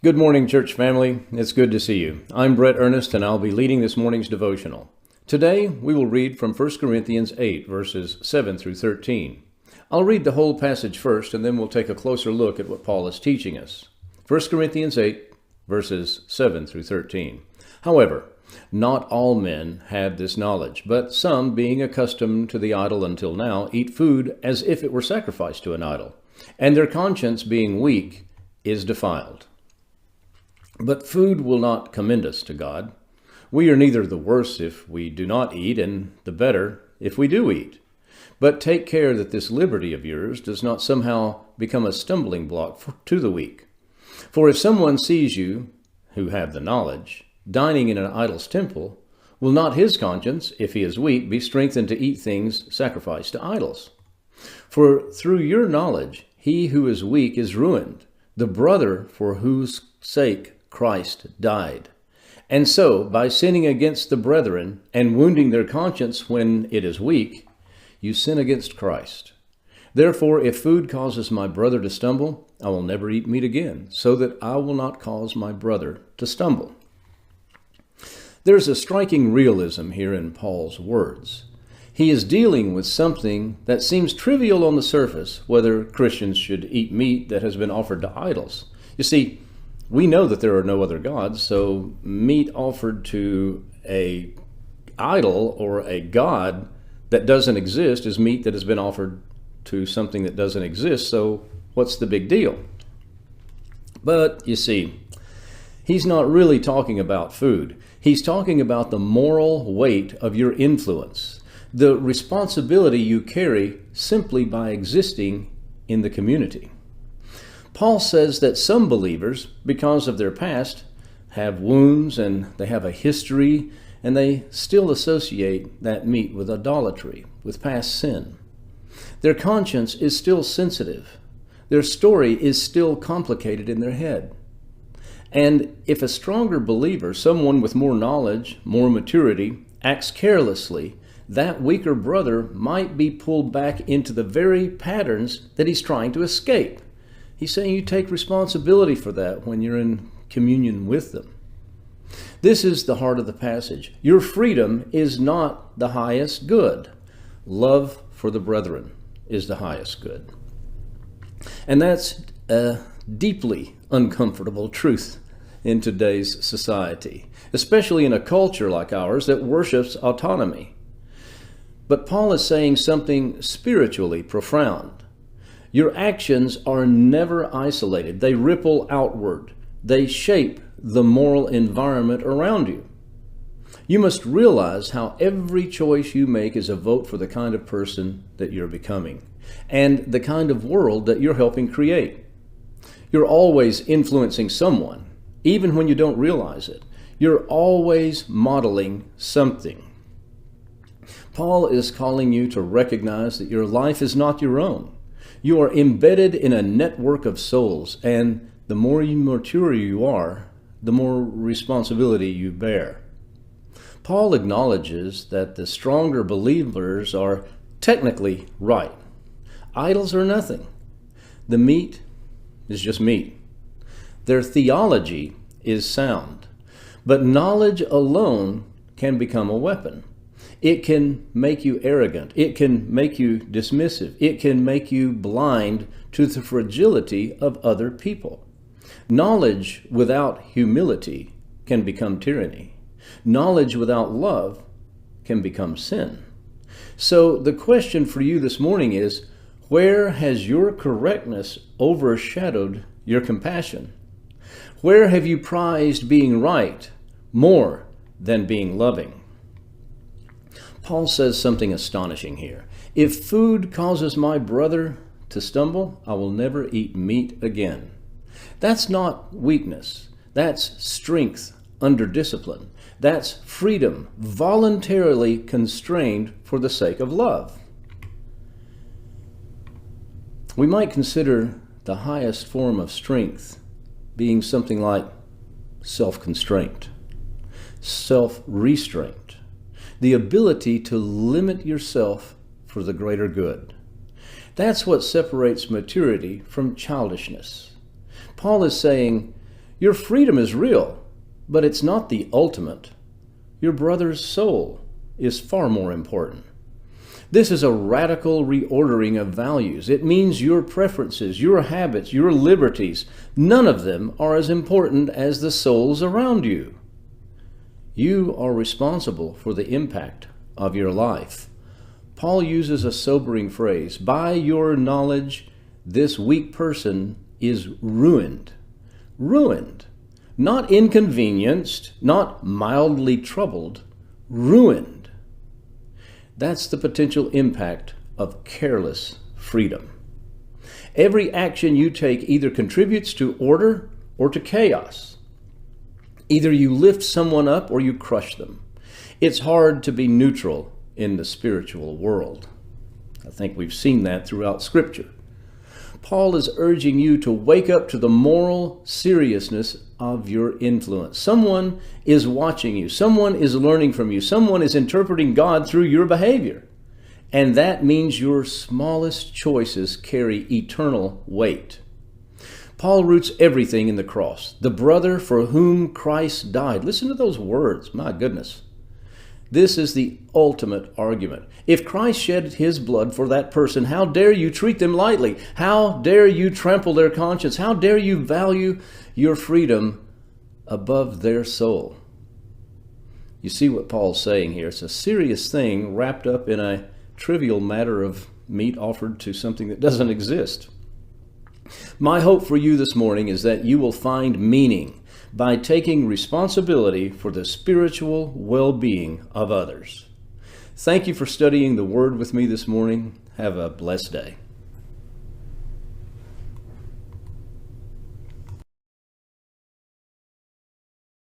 Good morning, church family. It's good to see you. I'm Brett Ernest, and I'll be leading this morning's devotional. Today, we will read from 1 Corinthians 8, verses 7 through 13. I'll read the whole passage first, and then we'll take a closer look at what Paul is teaching us. 1 Corinthians 8, verses 7 through 13. However, not all men have this knowledge, but some, being accustomed to the idol until now, eat food as if it were sacrificed to an idol, and their conscience, being weak, is defiled. But food will not commend us to God. We are neither the worse if we do not eat, and the better if we do eat. But take care that this liberty of yours does not somehow become a stumbling block to the weak. For if someone sees you, who have the knowledge, dining in an idol's temple, will not his conscience, if he is weak, be strengthened to eat things sacrificed to idols? For through your knowledge, he who is weak is ruined, the brother for whose sake Christ died. And so, by sinning against the brethren and wounding their conscience when it is weak, you sin against Christ. Therefore, if food causes my brother to stumble, I will never eat meat again, so that I will not cause my brother to stumble. There's a striking realism here in Paul's words. He is dealing with something that seems trivial on the surface, whether Christians should eat meat that has been offered to idols. You see, we know that there are no other gods, so meat offered to an idol or a god that doesn't exist is meat that has been offered to something that doesn't exist, so what's the big deal? But, you see, he's not really talking about food. He's talking about the moral weight of your influence, the responsibility you carry simply by existing in the community. Paul says that some believers, because of their past, have wounds and they have a history, and they still associate that meat with idolatry, with past sin. Their conscience is still sensitive. Their story is still complicated in their head. And if a stronger believer, someone with more knowledge, more maturity, acts carelessly, that weaker brother might be pulled back into the very patterns that he's trying to escape. He's saying you take responsibility for that when you're in communion with them. This is the heart of the passage. Your freedom is not the highest good. Love for the brethren is the highest good. And that's a deeply uncomfortable truth in today's society, especially in a culture like ours that worships autonomy. But Paul is saying something spiritually profound. Your actions are never isolated. They ripple outward. They shape the moral environment around you. You must realize how every choice you make is a vote for the kind of person that you're becoming and the kind of world that you're helping create. You're always influencing someone, even when you don't realize it. You're always modeling something. Paul is calling you to recognize that your life is not your own. You are embedded in a network of souls, and the more mature you are, the more responsibility you bear. Paul acknowledges that the stronger believers are technically right. Idols are nothing. The meat is just meat. Their theology is sound. But knowledge alone can become a weapon. It can make you arrogant. It can make you dismissive. It can make you blind to the fragility of other people. Knowledge without humility can become tyranny. Knowledge without love can become sin. So the question for you this morning is, where has your correctness overshadowed your compassion? Where have you prized being right more than being loving? Paul says something astonishing here. If food causes my brother to stumble, I will never eat meat again. That's not weakness. That's strength under discipline. That's freedom, voluntarily constrained for the sake of love. We might consider the highest form of strength being something like self-constraint, self-restraint. The ability to limit yourself for the greater good. That's what separates maturity from childishness. Paul is saying Your freedom is real, but it's not the ultimate. Your brother's soul is far more important. This is a radical reordering of values. It means your preferences, your habits, your liberties, none of them are as important as the souls around you. You are responsible for the impact of your life. Paul uses a sobering phrase, by your knowledge, this weak person is ruined. Ruined. Not inconvenienced, not mildly troubled, ruined. That's the potential impact of careless freedom. Every action you take either contributes to order or to chaos. Either you lift someone up or you crush them. It's hard to be neutral in the spiritual world. I think we've seen that throughout Scripture. Paul is urging you to wake up to the moral seriousness of your influence. Someone is watching you. Someone is learning from you. Someone is interpreting God through your behavior. And that means your smallest choices carry eternal weight. Paul roots everything in the cross. The brother for whom Christ died. Listen to those words. My goodness. This is the ultimate argument. If Christ shed his blood for that person, how dare you treat them lightly? How dare you trample their conscience? How dare you value your freedom above their soul? You see what Paul's saying here. It's a serious thing wrapped up in a trivial matter of meat offered to something that doesn't exist. My hope for you this morning is that you will find meaning by taking responsibility for the spiritual well-being of others. Thank you for studying the Word with me this morning. Have a blessed day.